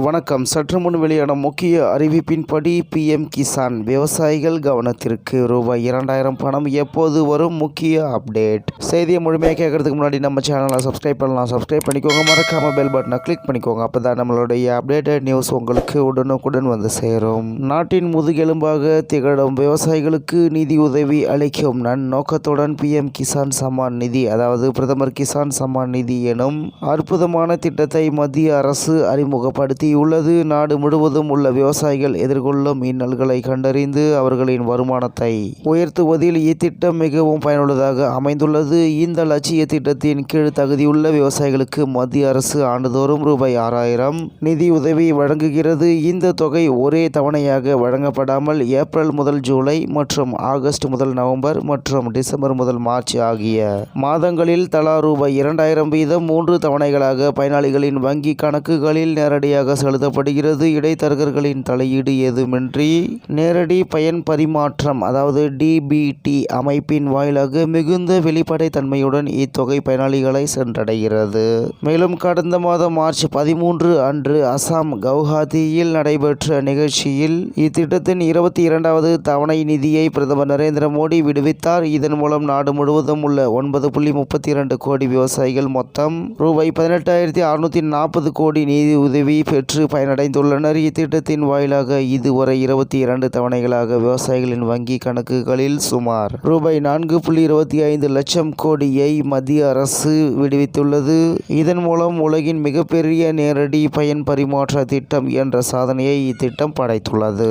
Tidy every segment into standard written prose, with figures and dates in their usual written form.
வணக்கம். சற்று முன் வெளியான முக்கிய அறிவிப்பின்படி பிஎம் கிசான் விவசாயிகள் கவனத்திற்கு ரூபாய் 2000 பணம் எப்போது வரும்? முக்கிய அப்டேட். செய்தியை முழுமையாக கேட்கறதுக்கு முன்னாடி நம்ம சேனலை சப்ஸ்கிரைப் பண்ணலாம். சப்ஸ்கிரைப் பண்ணிக்கோங்க. மறக்காம பெல் பட்டனை கிளிக் பண்ணிக்கோங்க. அப்போ தான் நம்மளுடைய அப்டேட்டட் நியூஸ் உங்களுக்கு உடனுக்குடன் வந்து சேரும். நாட்டின் முதுகெலும்பாக திகழும் விவசாயிகளுக்கு நிதி உதவி அளிக்கும் நோக்கத்துடன் பிஎம் கிசான் சம்மான் நிதி, அதாவது பிரதமர் கிசான் சம்மான் நிதி எனும் அற்புதமான திட்டத்தை மத்திய அரசு அறிமுகப்படுத்தியுள்ளது. நாடு முழுவதும் உள்ள விவசாயிகள் எதிர்கொள்ளும் இன்னல்களை கண்டறிந்து அவர்களின் வருமானத்தை உயர்த்துவதில் இத்திட்டம் மிகவும் பயனுள்ளதாக அமைந்துள்ளது. இந்த லட்சிய திட்டத்தின் கீழ் தகுதியுள்ள விவசாயிகளுக்கு மத்திய அரசு ஆண்டுதோறும் ரூபாய் 6000 நிதி உதவி வழங்குகிறது. இந்த தொகை ஒரே தவணையாக வழங்கப்படாமல் ஏப்ரல் முதல் ஜூலை மற்றும் ஆகஸ்ட் முதல் நவம்பர் மற்றும் டிசம்பர் முதல் மார்ச் ஆகிய மாதங்களில் தலா ரூபாய் 2000 வீதம் 3 தவணைகளாக பயனாளிகளின் வங்கி கணக்குகளில் நேரடியாக செலுத்தப்படுகிறது. இடைத்தரகர்களின் தலையீடு ஏதுமின்றி நேரடி பயன் பரிமாற்றம், அதாவது டிபிடி அமைப்பின் வாயிலாக மிகுந்த வெளிப்படைத்தன்மையுடன் இத்தொகை பயனாளிகளை சென்றடைகிறது. மேலும் கடந்த மாதம் மார்ச் 13 அன்று அசாம் கவுஹாத்தியில் நடைபெற்ற நிகழ்ச்சியில் இத்திட்டத்தின் 22வது தவணை நிதியை பிரதமர் நரேந்திர மோடி விடுவித்தார். இதன் மூலம் நாடு முழுவதும் உள்ள 9.32 கோடி விவசாயிகள் மொத்தம் ரூபாய் 18,640 கோடி நிதி உதவி பெற்று பயனடைந்துள்ளனர். இத்திட்டத்தின் வாயிலாக இதுவரை 22 தவணைகளாக விவசாயிகளின் வங்கி கணக்குகளில் சுமார் ரூபாய் 4.25 லட்சம் கோடியை மத்திய அரசு விடுவித்துள்ளது. இதன் மூலம் உலகின் மிகப்பெரிய நேரடி பயன் பரிமாற்ற திட்டம் என்ற சாதனையை இத்திட்டம் படைத்துள்ளது.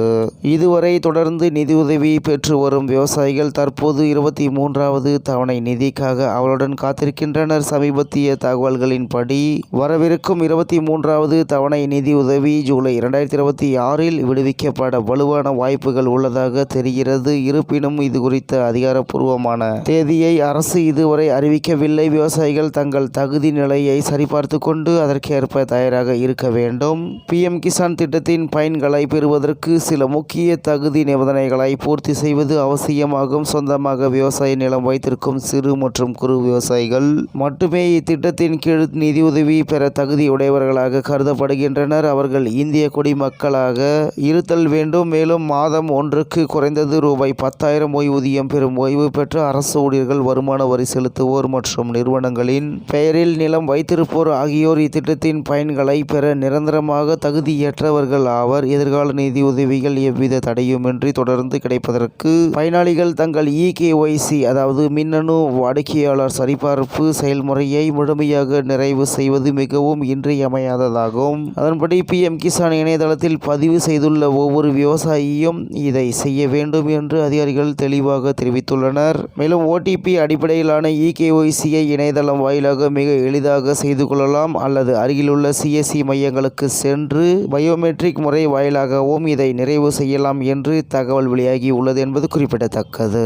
இதுவரை தொடர்ந்து நிதியுதவி பெற்று வரும் விவசாயிகள் தற்போது 23வது தவணை நிதிக்காக அவளுடன் காத்திருக்கின்றனர். சமீபத்திய தகவல்களின்படி வரவிருக்கும் 23வது தவணை நிதி உதவி ஜூலை 2026இல் விடுவிக்கப்பட வலுவான வாய்ப்புகள் உள்ளதாக தெரிகிறது. இருப்பினும் இது குறித்த அதிகாரப்பூர்வமான தேதியை அரசு இதுவரை அறிவிக்கவில்லை. விவசாயிகள் தங்கள் தகுதி நிலையை சரிபார்த்து கொண்டு அதற்கேற்ப தயாராக இருக்க வேண்டும். பிஎம் கிசான் திட்டத்தின் பயன்களை பெறுவதற்கு சில முக்கிய தகுதி நிபந்தனைகளை பூர்த்தி செய்வது அவசியமாகும். சொந்தமாக விவசாய நிலம் வைத்திருக்கும் சிறு மற்றும் குறு விவசாயிகள் மட்டுமே இத்திட்டத்தின் கீழ் நிதியுதவி பெற தகுதியுடையவர்களாக கருதப்படுகின்றனர். அவர்கள் இந்திய குடிமக்களாக இருத்தல் வேண்டும். மேலும் மாதம் ஒன்றுக்கு குறைந்தது ரூபாய் 10,000 ஓய்வூதியம் பெறும் ஓய்வு பெற்ற அரசு ஊழியர்கள், வருமான வரி செலுத்துவோர் மற்றும் நிறுவனங்களின் பெயரில் நிலம் வைத்திருப்போர் ஆகியோர் இத்திட்டத்தின் பயன்களை பெற நிரந்தரமாக தகுதியற்றவர்கள் ஆவர். எதிர்கால நிதி உதவிகள் எவ்வித தடையுமின்றி தொடர்ந்து கிடைப்பதற்கு பயனாளிகள் தங்கள் இகேஒய்சி, அதாவது மின்னணு வாடிக்கையாளர் சரிபார்ப்பு செயல்முறையை முழுமையாக நிறைவு செய்வது மிகவும் இன்றியமையாததாகும். அதன்படி பிஎம் கிசான் இணையதளத்தில் பதிவு செய்துள்ள ஒவ்வொரு விவசாயியும் இதை செய்ய வேண்டும் என்று அதிகாரிகள் தெளிவாக தெரிவித்துள்ளனர். மேலும் ஓடிபி அடிப்படையிலான இகேஒய்சியை இணையதளம் வாயிலாக மிக எளிதாக செய்து கொள்ளலாம் அல்லது அருகிலுள்ள சிஎஸ்சி மையங்களுக்கு சென்று பயோமெட்ரிக் முறை வாயிலாகவும் இதை நிறைவு செய்யலாம் என்று தகவல் வெளியாகி உள்ளது என்பது குறிப்பிடத்தக்கது.